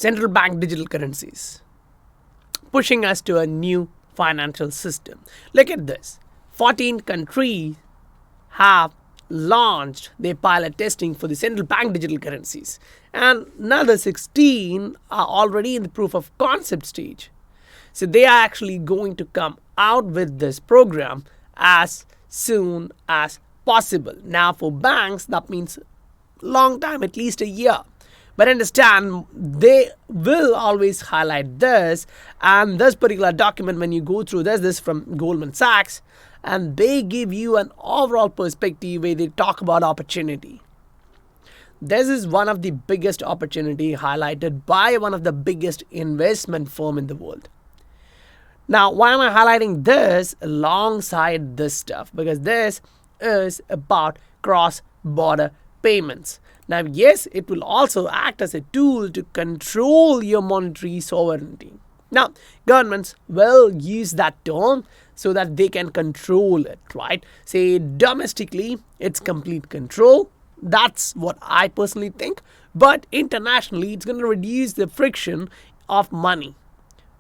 central bank digital currencies, pushing us to a new financial system. Look at this. 14 countries have launched their pilot testing for the central bank digital currencies, and another 16 are already in the proof of concept stage. So they are actually going to come out with this program as soon as possible. Now for banks, that means long time, at least a year. But understand, they will always highlight this, and this particular document, when you go through this from Goldman Sachs, and they give you an overall perspective where they talk about opportunity. This is one of the biggest opportunity highlighted by one of the biggest investment firm in the world. Now, why am I highlighting this alongside this stuff? Because this is about cross-border payments. Now, yes, it will also act as a tool to control your monetary sovereignty. Now, governments will use that term so that they can control it, right? Say domestically, it's complete control. That's what I personally think. But internationally, it's going to reduce the friction of money.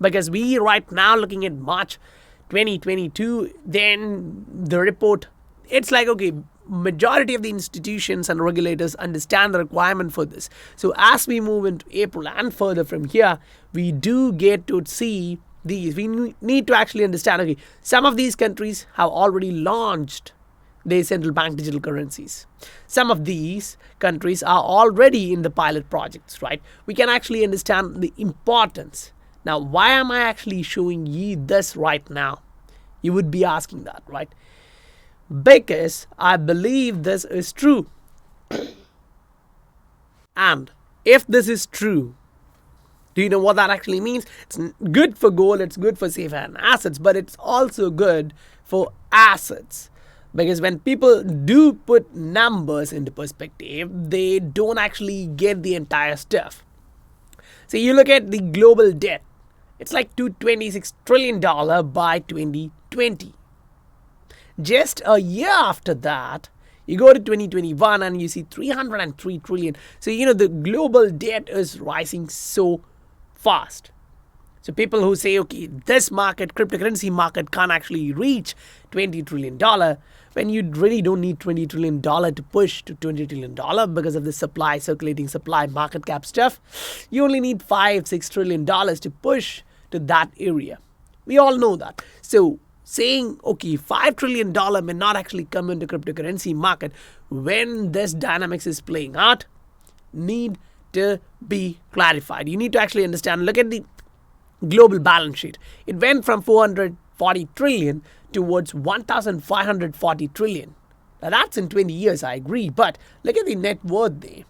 Because we right now looking at March 2022, then the report, it's like, okay, majority of the institutions and regulators understand the requirement for this. So as we move into April and further from here, we do get to see these. We need to actually understand, okay, some of these countries have already launched their central bank digital currencies. Some of these countries are already in the pilot projects, right? We can actually understand the importance. Now, why am I actually showing you this right now? You would be asking that, right? Because I believe this is true. And if this is true, do you know what that actually means? It's good for gold, it's good for safe haven assets, but it's also good for assets. Because when people do put numbers into perspective, they don't actually get the entire stuff. So you look at the global debt, it's like $226 trillion by 2020. Just a year after that, you go to 2021 and you see 303 trillion. So, the global debt is rising so fast. So people who say, okay, this market, cryptocurrency market can't actually reach $20 trillion, when you really don't need $20 trillion to push to $20 trillion because of the supply, circulating supply, market cap stuff. You only need $5-6 trillion to push to that area. We all know that. So saying, okay, $5 trillion may not actually come into cryptocurrency market when this dynamics is playing out, need to be clarified. You need to actually understand, look at the global balance sheet. It went from 440 trillion towards 1,540 trillion. Now that's in 20 years, I agree, but look at the net worth there.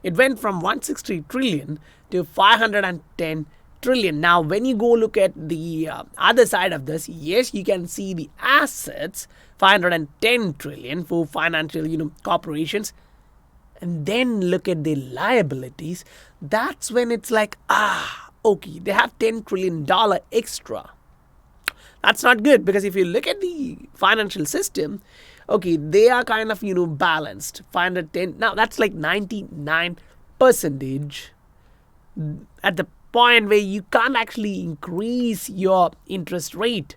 It went from 160 trillion to 510 trillion. Now, when you go look at the other side of this, yes, you can see the assets, 510 trillion for financial, corporations. And then look at the liabilities. That's when it's like, okay, they have $10 trillion extra. That's not good, because if you look at the financial system, okay, they are kind of, balanced. 510, now that's like 99% at the point where you can't actually increase your interest rate,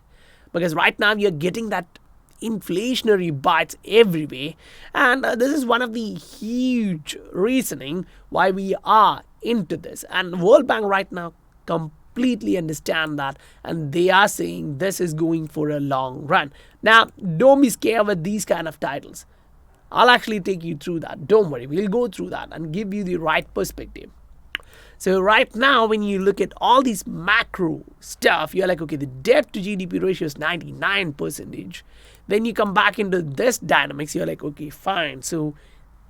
because right now you're getting that inflationary bites everywhere, and this is one of the huge reasoning why we are into this. And World Bank right now completely understand that, and they are saying this is going for a long run. Now, don't be scared with these kind of titles. I'll actually take you through that. Don't worry, we'll go through that and give you the right perspective. So right now, when you look at all these macro stuff, you're like, okay, the debt to GDP ratio is 99%. Then you come back into this dynamics, you're like, okay, fine. So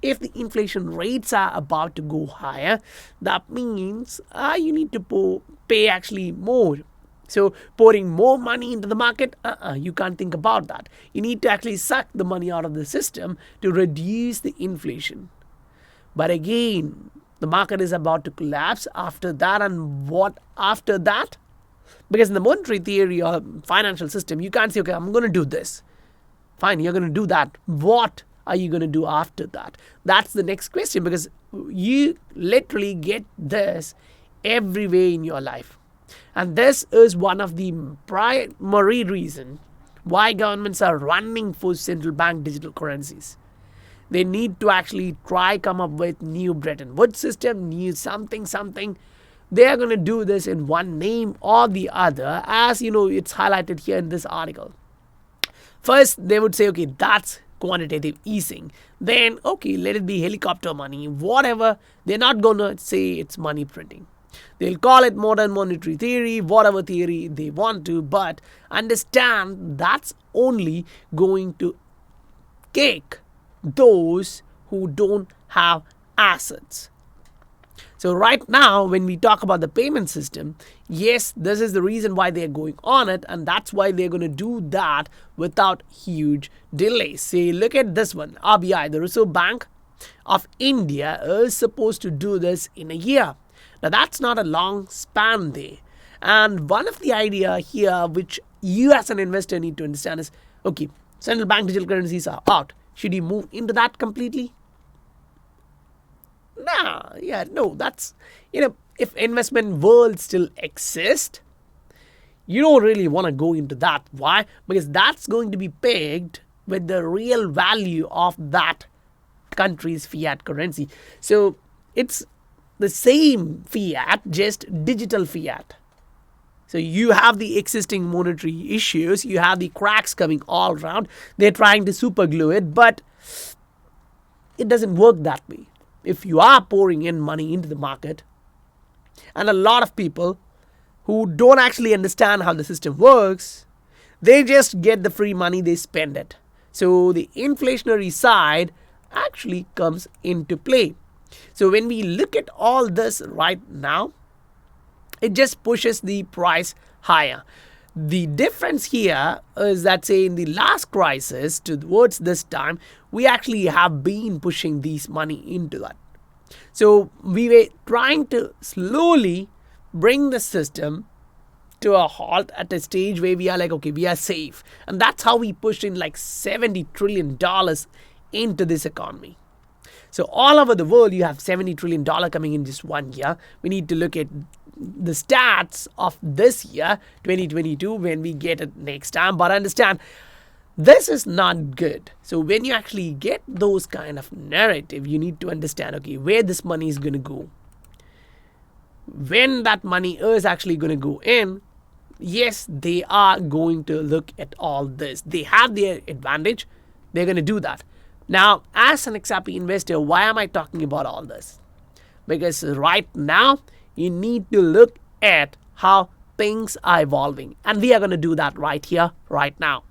if the inflation rates are about to go higher, that means you need to pay actually more. So pouring more money into the market, you can't think about that. You need to actually suck the money out of the system to reduce the inflation. But again, the market is about to collapse after that, and what after that? Because in the monetary theory or financial system, you can't say, okay, I'm going to do this. Fine, you're going to do that. What are you going to do after that? That's the next question, because you literally get this everywhere in your life. And this is one of the primary reasons why governments are running for central bank digital currencies. They need to actually try come up with new Bretton Woods system, new something. They are going to do this in one name or the other, as it's highlighted here in this article. First, they would say, okay, that's quantitative easing. Then, okay, let it be helicopter money, whatever. They're not going to say it's money printing. They'll call it modern monetary theory, whatever theory they want to, but understand that's only going to kick those who don't have assets. So right now, when we talk about the payment system, yes, this is the reason why they're going on it, and that's why they're going to do that without huge delays. Say, look at this one. RBI, the Reserve Bank of India, is supposed to do this in a year. Now, that's not a long span there. And one of the idea here, which you as an investor need to understand is, okay, central bank digital currencies are out. Should you move into that completely? No, that's, if investment world still exists, you don't really want to go into that. Why? Because that's going to be pegged with the real value of that country's fiat currency. So it's the same fiat, just digital fiat. So you have the existing monetary issues, you have the cracks coming all around. They're trying to super glue it, but it doesn't work that way. If you are pouring in money into the market, and a lot of people who don't actually understand how the system works, they just get the free money, they spend it. So the inflationary side actually comes into play. So when we look at all this right now, it just pushes the price higher. The difference here is that, say, in the last crisis towards this time, we actually have been pushing these money into that. So we were trying to slowly bring the system to a halt at a stage where we are like, okay, we are safe. And that's how we pushed in like $70 trillion into this economy. So all over the world, you have $70 trillion coming in just 1 year. We need to look at the stats of this year, 2022, when we get it next time. But understand, this is not good. So when you actually get those kind of narrative, you need to understand, okay, where this money is going to go. When that money is actually going to go in, yes, they are going to look at all this. They have their advantage. They're going to do that. Now, as an XRP investor, why am I talking about all this? Because right now, you need to look at how things are evolving. And we are going to do that right here, right now.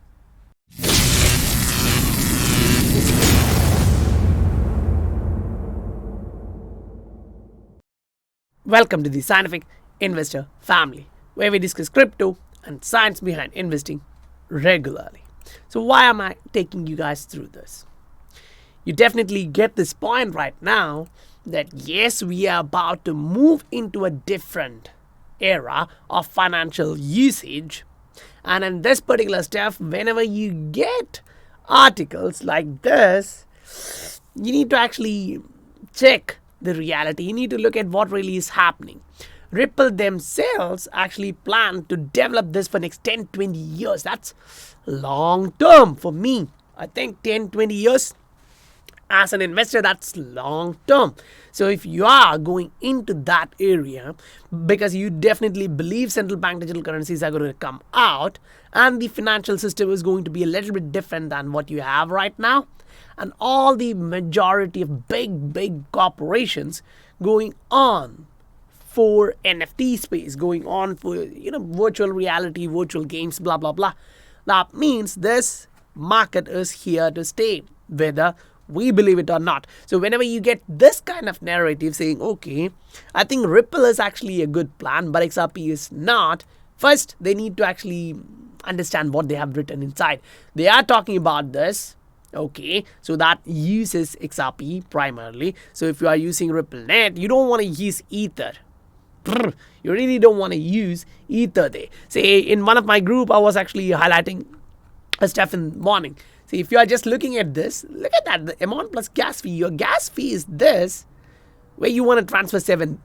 Welcome to the Scientific Investor family, where we discuss crypto and science behind investing regularly. So why am I taking you guys through this? You definitely get this point right now that yes, we are about to move into a different era of financial usage. And in this particular stuff, whenever you get articles like this, you need to actually check the reality. You need to look at what really is happening. Ripple themselves actually plan to develop this for next 10-20 years. That's long term for me. I think 10-20 years as an investor, that's long term. So if you are going into that area because you definitely believe central bank digital currencies are going to come out and the financial system is going to be a little bit different than what you have right now, and all the majority of big corporations going on for NFT space, going on for virtual reality, virtual games, blah blah blah, that means this market is here to stay, whether we believe it or not. So whenever you get this kind of narrative saying, okay, I think Ripple is actually a good plan, but XRP is not, first they need to actually understand what they have written inside. They are talking about this, okay, so that uses XRP primarily. So if you are using RippleNet, you don't want to use Ether. You really don't want to use Ether there. Say in one of my group, I was actually highlighting a stuff in the morning. See, if you are just looking at this, look at that, the amount plus gas fee. Your gas fee is this, where you want to transfer $7.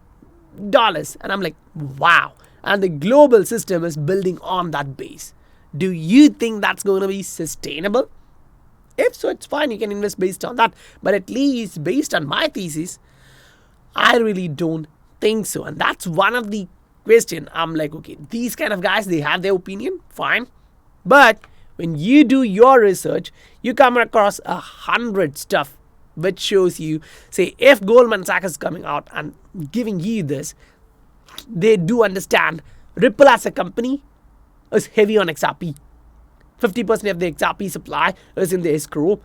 dollars. And I'm like, wow. And the global system is building on that base. Do you think that's going to be sustainable? If so, it's fine. You can invest based on that. But at least based on my thesis, I really don't think so. And that's one of the question. I'm like, okay, these kind of guys, they have their opinion, fine. But when you do your research, you come across 100 stuff which shows you, say, if Goldman Sachs is coming out and giving you this, they do understand Ripple as a company is heavy on XRP. 50% of the XRP supply is in the escrow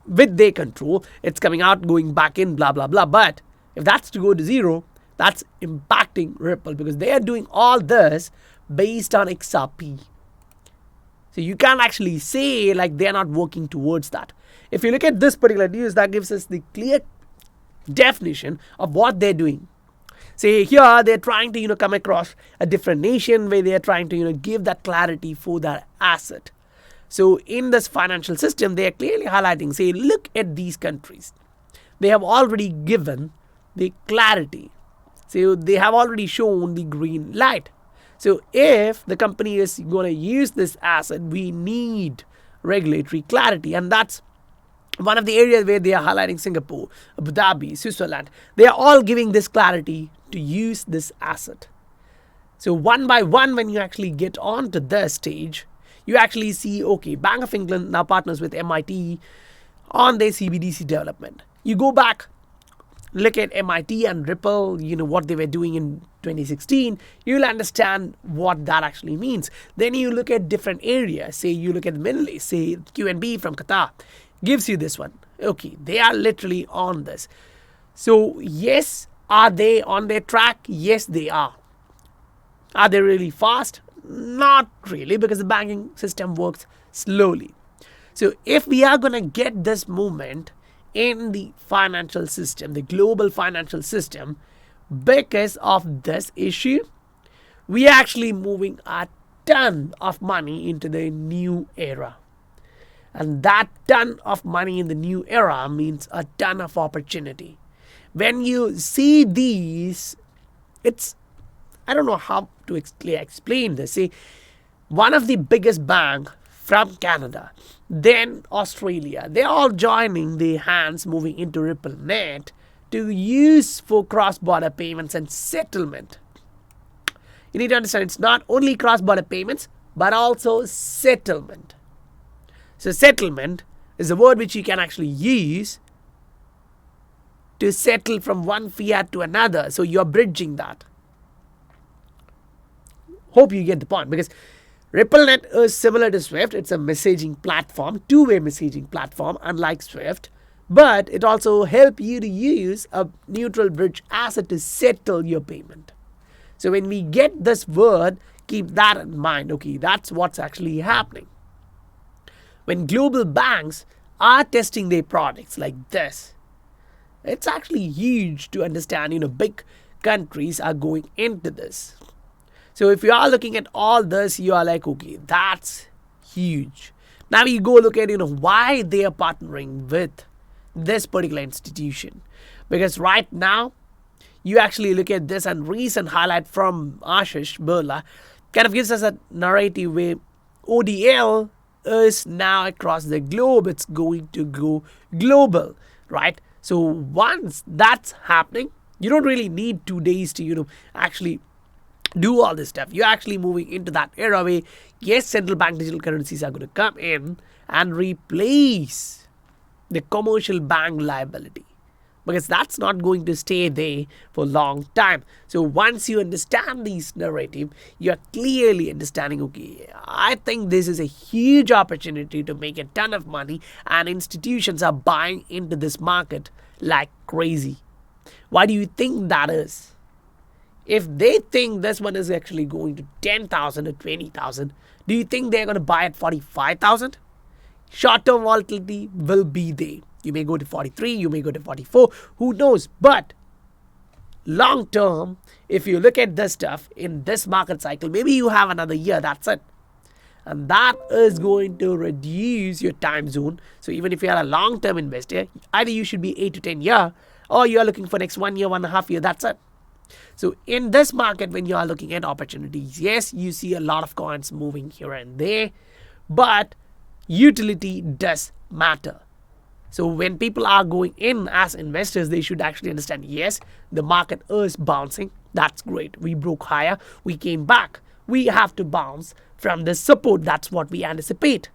with their control. It's coming out, going back in, blah, blah, blah. But if that's to go to zero, that's impacting Ripple because they are doing all this based on XRP. So you can't actually say like they're not working towards that. If you look at this particular news, that gives us the clear definition of what they're doing. Say here they're trying to come across a different nation where they're trying to give that clarity for that asset. So in this financial system, they are clearly highlighting, say, look at these countries. They have already given the clarity. So they have already shown the green light. So if the company is going to use this asset, we need regulatory clarity. And that's one of the areas where they are highlighting Singapore, Abu Dhabi, Switzerland. They are all giving this clarity to use this asset. So one by one, when you actually get onto this stage, you actually see, okay, Bank of England now partners with MIT on their CBDC development. You go back, look at MIT and Ripple, what they were doing in 2016, you'll understand what that actually means. Then you look at different areas. Say you look at the Middle East, say QNB from Qatar, gives you this one. Okay, they are literally on this. So yes, are they on their track? Yes, they are. Are they really fast? Not really, because the banking system works slowly. So if we are going to get this movement in the financial system, the global financial system, because of this issue, we are actually moving a ton of money into the new era. And that ton of money in the new era means a ton of opportunity. When you see these, I don't know how to explain this. See, one of the biggest bank from Canada, then Australia, they're all joining their hands moving into RippleNet to use for cross-border payments and settlement. You need to understand it's not only cross-border payments, but also settlement. So settlement is a word which you can actually use to settle from one fiat to another. So you're bridging that. Hope you get the point, because RippleNet is similar to Swift. It's a messaging platform, two-way messaging platform, unlike Swift. But it also helps you to use a neutral bridge asset to settle your payment. So when we get this word, keep that in mind. Okay, that's what's actually happening. When global banks are testing their products like this, it's actually huge to understand, big countries are going into this. So if you are looking at all this, you are like, okay, that's huge. Now you go look at, why they are partnering with this particular institution. Because right now, you actually look at this, and recent highlight from Ashish Birla kind of gives us a narrative where ODL is now across the globe. It's going to go global, right? So once that's happening, you don't really need 2 days to, actually do all this stuff. You're actually moving into that era where, yes, central bank digital currencies are going to come in and replace the commercial bank liability, because that's not going to stay there for a long time. So once you understand this narrative, you're clearly understanding, okay, I think this is a huge opportunity to make a ton of money, and institutions are buying into this market like crazy. Why do you think that is? If they think this one is actually going to 10,000 or 20,000, do you think they're going to buy at 45,000? Short-term volatility will be there. You may go to 43, you may go to 44, who knows? But long-term, if you look at this stuff in this market cycle, maybe you have another year, that's it. And that is going to reduce your time zone. So even if you are a long-term investor, either you should be 8 to 10 years, or you are looking for next 1 year, 1.5 years, that's it. So in this market, when you are looking at opportunities, yes, you see a lot of coins moving here and there, but utility does matter. So when people are going in as investors, they should actually understand, yes, the market is bouncing. That's great. We broke higher. We came back. We have to bounce from the support. That's what we anticipate.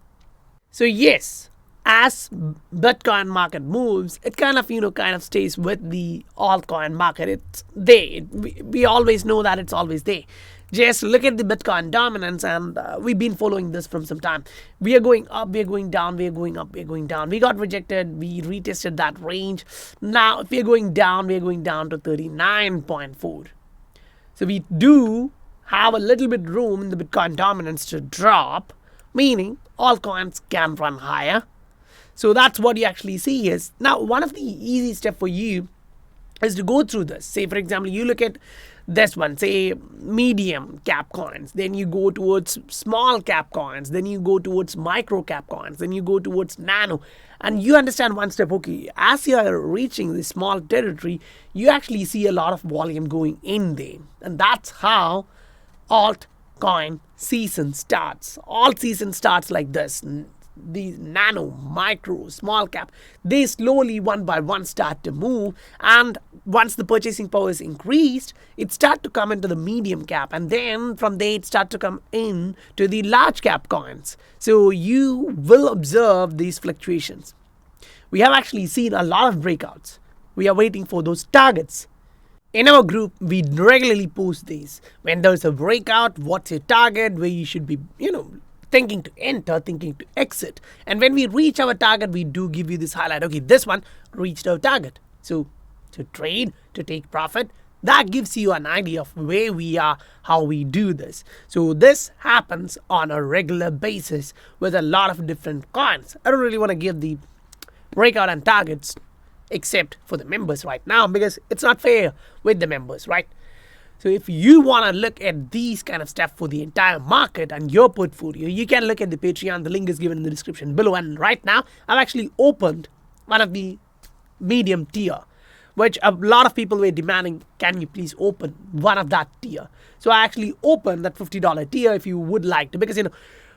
So yes, as Bitcoin market moves, it kind of stays with the altcoin market. It's there. We always know that it's always there. Just look at the Bitcoin dominance, and we've been following this from some time. We are going up, we are going down, we are going up, we are going down. We got rejected, we retested that range. Now, if we are going down, we are going down to 39.4. So we do have a little bit room in the Bitcoin dominance to drop, meaning all coins can run higher. So that's what you actually see is. Now, one of the easy steps for you is to go through this. Say, for example, you look at this one, say medium cap coins, then you go towards small cap coins, then you go towards micro cap coins, then you go towards nano, and you understand one step. Okay, as you are reaching the small territory, you actually see a lot of volume going in there, and that's how altcoin season starts. All season starts like this. These nano, micro, small cap, they slowly one by one start to move, and once the purchasing power is increased, it start to come into the medium cap, and then from there it start to come in to the large cap coins. So you will observe these fluctuations. We have actually seen a lot of breakouts. We are waiting for those targets. In our group, we regularly post these. When there's a breakout, what's your target, where you should be, thinking to enter, thinking to exit. And when we reach our target, we do give you this highlight. Okay, this one reached our target. So to trade, to take profit, that gives you an idea of where we are, how we do this. So this happens on a regular basis with a lot of different coins. I don't really want to give the breakout and targets except for the members right now, because it's not fair with the members, right? So if you want to look at these kind of stuff for the entire market and your portfolio, you can look at the Patreon. The link is given in the description below. And right now, I've actually opened one of the medium tier, which a lot of people were demanding, can you please open one of that tier? So I actually opened that $50 tier if you would like to, because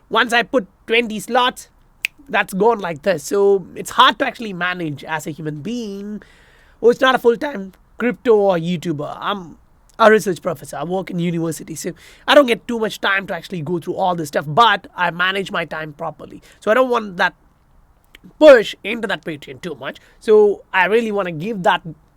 once I put 20 slots, that's gone like this. So it's hard to actually manage as a human being. Oh, it's not a full-time crypto or YouTuber. I'm a research professor. I work in university, so I don't get too much time to actually go through all this stuff, but I manage my time properly. So I don't want that push into that Patreon too much. So I really want to give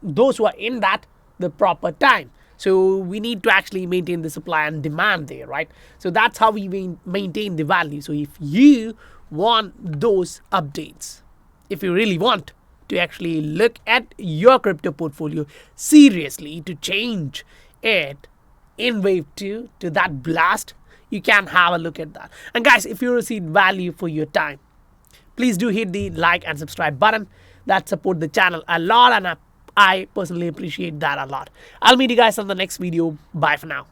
those who are in that the proper time. So we need to actually maintain the supply and demand there, right? So that's how we maintain the value. So if you want those updates, if you really want to actually look at your crypto portfolio seriously to change it in wave 2 to that blast, you can have a look at that. And guys, if you receive value for your time, please do hit the like and subscribe button. That support the channel a lot, and I personally appreciate that a lot. I'll meet you guys on the next video. Bye for now.